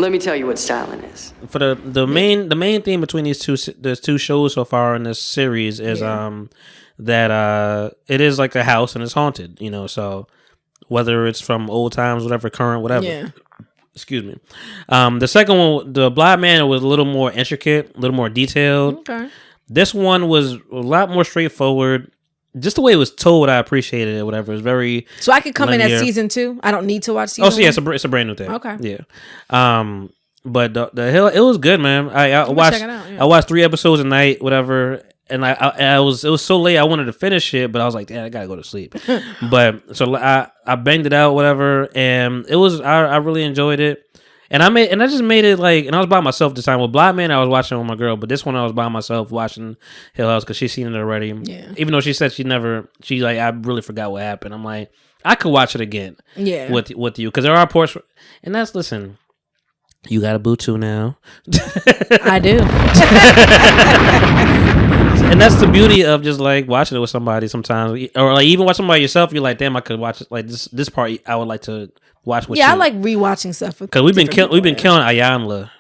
Let me tell you what styling is. For the main theme between these two shows so far in this series is that it is like a house and it's haunted, you know, so whether it's from old times, whatever, current, whatever. Yeah. Excuse me. The second one, the Blind Man, was a little more intricate, a little more detailed. Okay. This one was a lot more straightforward. Just the way it was told, I appreciated it. Whatever, it was very. So I could come linear. in at season 2. I don't need to watch season. Oh, so yeah, one? it's a brand new thing. Okay. Yeah. But the Hill, it was good, man. I watched. I watched 3 episodes a night, whatever. And it was so late I wanted to finish it, but I was like, damn, I gotta go to sleep. But so I banged it out, whatever, and it was I really enjoyed it. And I just made it like, and I was by myself this time. With Blind Man, I was watching with my girl, but this one I was by myself watching Hill House because she's seen it already. Yeah. Even though she said she like, I really forgot what happened. I'm like, I could watch it again. Yeah. With you, because there are parts, and listen. You got a boo too now. I do. And that's the beauty of just like watching it with somebody sometimes, or like even watch somebody by yourself. You're like, damn, I could watch it. Like this part, I would like to watch with you. Yeah, I like rewatching stuff because we've been killing Ayanla.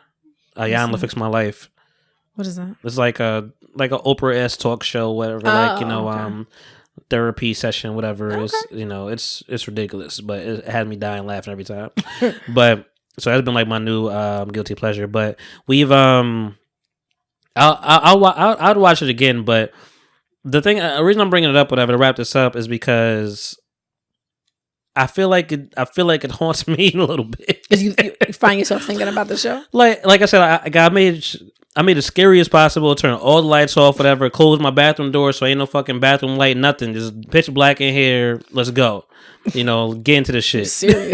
Ayanla Fix My Life. What is that? It's like a Oprah-esque talk show, whatever. Therapy session, whatever. Okay. It's ridiculous, but it had me dying laughing every time. But so that's been like my new guilty pleasure. But we've I'd watch it again, but the reason I'm bringing it up, whatever, to wrap this up, is because I feel like it haunts me a little bit. Because you find yourself thinking about the show. Like I said, I made it as scary as possible. Turn all the lights off, whatever. Close my bathroom door so ain't no fucking bathroom light, nothing. Just pitch black in here. Let's go. Get into this shit.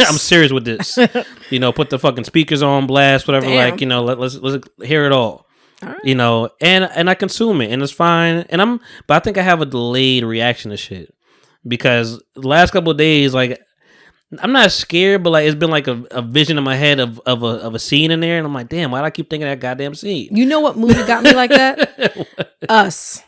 I'm serious with this. Put the fucking speakers on blast, whatever. Damn. Like, let's hear it all. All right. And I consume it, and it's fine. But I think I have a delayed reaction to shit because the last couple of days, like, I'm not scared, but like it's been like a vision in my head of a scene in there, and I'm like, damn, why do I keep thinking that goddamn scene? You know what movie got me like that? Us.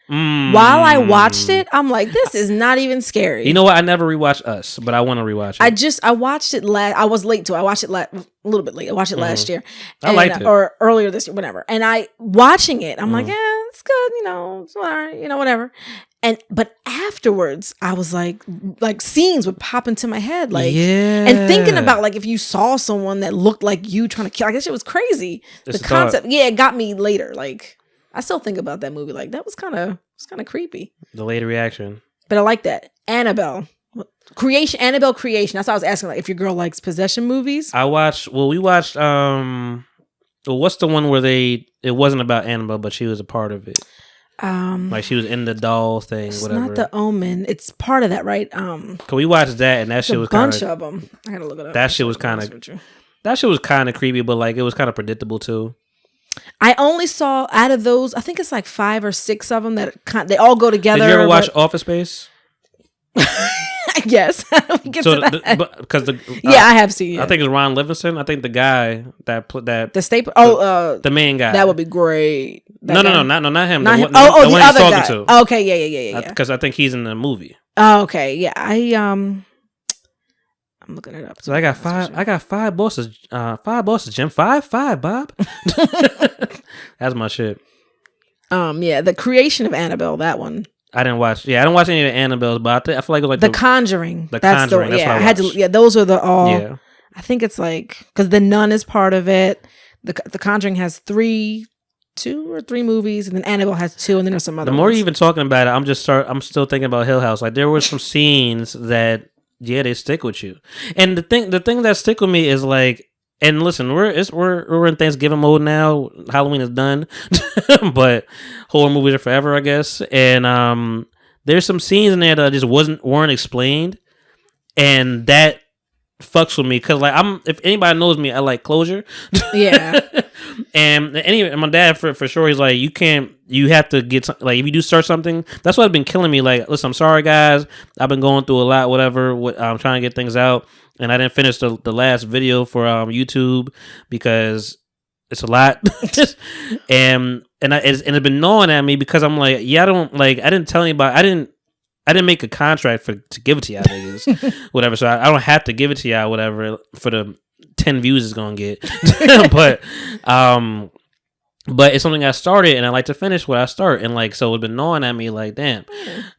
While I watched it, I'm like, this is not even scary. You know what? I never rewatched Us, but I want to rewatch it. I watched it I was late to. I watched it a little bit late. I watched it last year. I liked it. Or earlier this year, whatever. And watching it, I'm like, it's good. It's all right. Whatever. But afterwards, I was like scenes would pop into my head, and thinking about like if you saw someone that looked like you trying to kill, I guess it was crazy. The concept, it got me later. Like I still think about that movie. Like that was kind of creepy. The later reaction, but I like that. Annabelle Creation. That's why I was asking, like, if your girl likes possession movies. We watched. What's the one where it wasn't about Annabelle, but she was a part of it. Like she was in the doll thing, it's whatever. Not The Omen. It's part of that, right? Cause we watched that, and that shit was kind of a bunch of them. I gotta look it up. That shit was kind of creepy, but like it was kind of predictable too. I only saw out of those, I think it's like 5 or 6 of them that they all go together. Did you ever watch Office Space? Yes. I have seen it. I think it's Ron Livingston. I think the guy that the staple. The main guy. That would be great. No, not him. Not him. The other one he's talking guy. Okay, yeah. Because I think he's in the movie. Oh, okay, yeah. I'm looking it up. So I got 5 bosses. 5 bosses, Jim. 5, Bob. That's my shit. Yeah, the creation of Annabelle. That one. I didn't watch. Yeah, I don't watch any of the Annabelles, but I feel like it was like The Conjuring. The Conjuring. That's what I had to. Yeah, those are the all. Yeah. I think it's like because The Nun is part of it. The Conjuring has 2 or 3 movies, and then Annabelle has 2, and then there's some other. The more ones. you're even talking about it, I'm still thinking about Hill House. Like there were some scenes that they stick with you, and the thing that stick with me is like. And listen, we're in Thanksgiving mode now. Halloween is done, but horror movies are forever, I guess. And there's some scenes in there that just weren't explained, and that fucks with me because like if anybody knows me, I like closure. Yeah. And my dad for sure, he's like, you have to get like if you do start something, that's what's been killing me. Like, listen, I'm sorry guys, I've been going through a lot, whatever. I'm trying to get things out. And I didn't finish the last video for YouTube because it's a lot, and it's been gnawing at me because I'm like, I didn't tell anybody, I didn't make a contract to give it to y'all niggas, whatever. So I don't have to give it to y'all, whatever, for the 10 views it's gonna get. But it's something I started, and I like to finish what I start, and like so it's been gnawing at me like damn.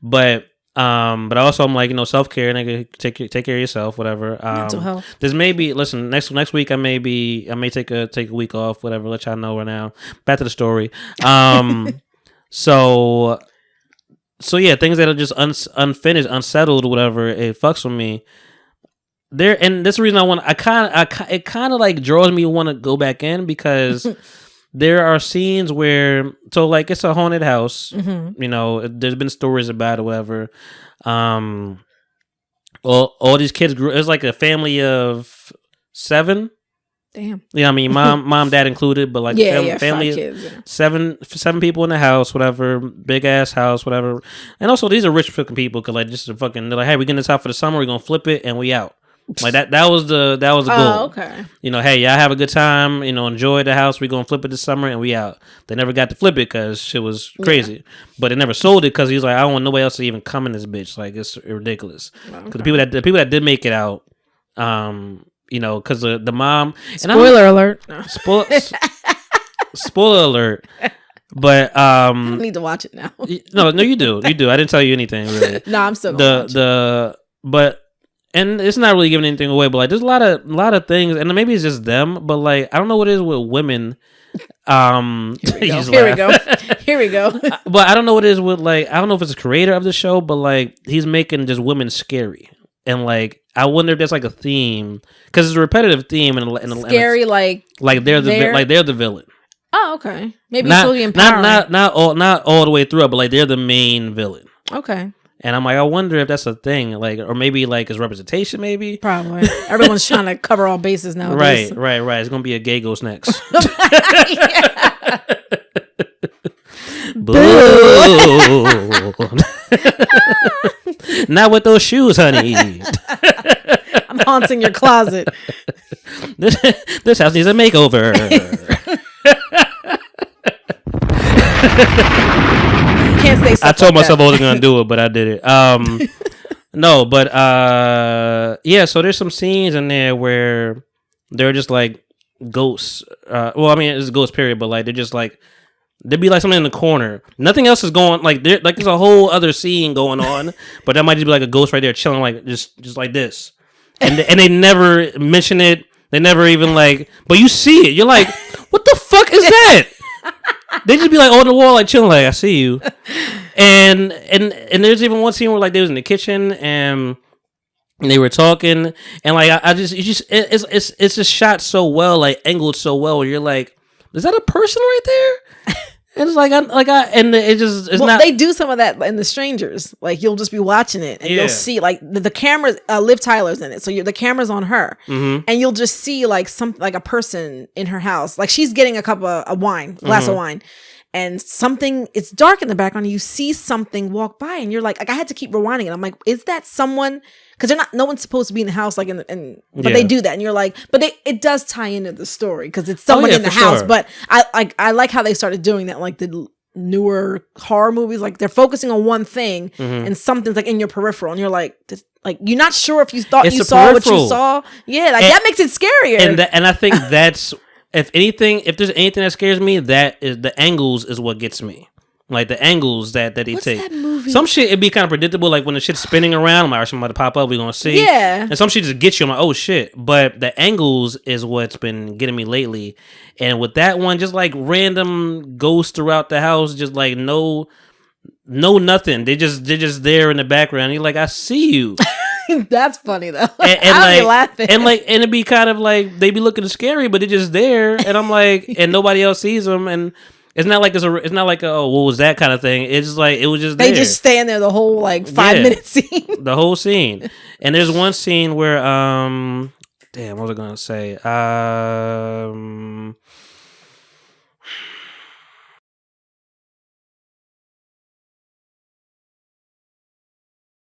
But also I'm like, self care, nigga, take care of yourself, whatever. Mental health. There's maybe next week I may take a week off, whatever. Let y'all know right now. Back to the story. So yeah, things that are just unfinished, unsettled, whatever. It fucks with me. There, and that's the reason it kind of like draws me to want to go back in because. There are scenes where, so like it's a haunted house, there's been stories about it, whatever. All these kids grew, it's like a family of 7. Damn. Yeah, I mean, mom, dad included, but like family, 5 kids, 7 people in the house, whatever, big ass house, whatever. And also these are rich fucking people, cause like just they're like, hey, we getting this out for the summer, we're gonna flip it and we out. Like that was the goal. Oh, okay. Hey, y'all have a good time. Enjoy the house. We're gonna flip it this summer, and we out. They never got to flip it because shit was crazy. But they never sold it because he's like, I don't want nobody else to even come in this bitch. Like it's ridiculous. Because the people that did make it out, because the mom. Spoiler alert. No. Spoiler alert. But I need to watch it now. No, you do. I didn't tell you anything really. No, I'm still gonna watch it. But. And it's not really giving anything away, but like there's a lot of things, and maybe it's just them, but like I don't know what it is with women. Here we go. But I don't know what it is with like I don't know if it's the creator of the show, but like he's making just women scary, and like I wonder if that's like a theme because it's a repetitive theme and scary like they're the villain. Oh, okay. Maybe it's really empowering. Not all the way through, but like they're the main villain. Okay. And I'm like, I wonder if that's a thing, like, or maybe like his representation, maybe. Probably. Everyone's trying to cover all bases nowadays. Right. It's gonna be a gay ghost next. Boo! Not with those shoes, honey. I'm haunting your closet. This house needs a makeover. Can't say I told myself I wasn't gonna do it, but I did it. No, but so there's some scenes in there where they're just like ghosts. Well, I mean it's a ghost period, but like they're just like there'd be like something in the corner. Nothing else is going like there's a whole other scene going on, but that might just be like a ghost right there chilling like just like this. And they never mention it. They never even like, but you see it. You're like, what the fuck is that? They just be like on the wall, like chilling, like I see you, and there's even one scene where like they was in the kitchen and they were talking, and like it's just shot so well, like angled so well, where you're like, is that a person right there? And it's like it's not. They do some of that in The Strangers. Like you'll just be watching it and you'll see like the cameras. Liv Tyler's in it, so the camera's on her, and you'll just see like a person in her house. Like she's getting a cup of glass of wine, and something. It's dark in the background. And you see something walk by, and you're like I had to keep rewinding it. I'm like, is that someone? Because no one's supposed to be in the house, like but they do that, and you're like, but it does tie into the story because it's someone in the house. Sure. But I like how they started doing that, like the newer horror movies, like they're focusing on one thing, and something's like in your peripheral, and you're like you're not sure if you thought you saw what you saw. Yeah, like that makes it scarier. And I think that's if there's anything that scares me, that is the angles is what gets me. Like the angles that they take. That movie? Some shit it'd be kind of predictable. Like when the shit's spinning around, I'm like, something about to pop up. We're gonna see. Yeah. And some shit just gets you. I'm like, oh shit. But the angles is what's been getting me lately. And with that one, just like random ghosts throughout the house, just like no nothing. They're just there in the background. You're like, I see you. That's funny though. And I'll be laughing. And it'd be kind of like they be looking scary, but they're just there. And I'm like, and nobody else sees them. And it's not like oh, what was that kind of thing. It's just like it was just they just stand there the whole like 5-minute scene. The whole scene. And there's one scene where damn, what was I gonna say?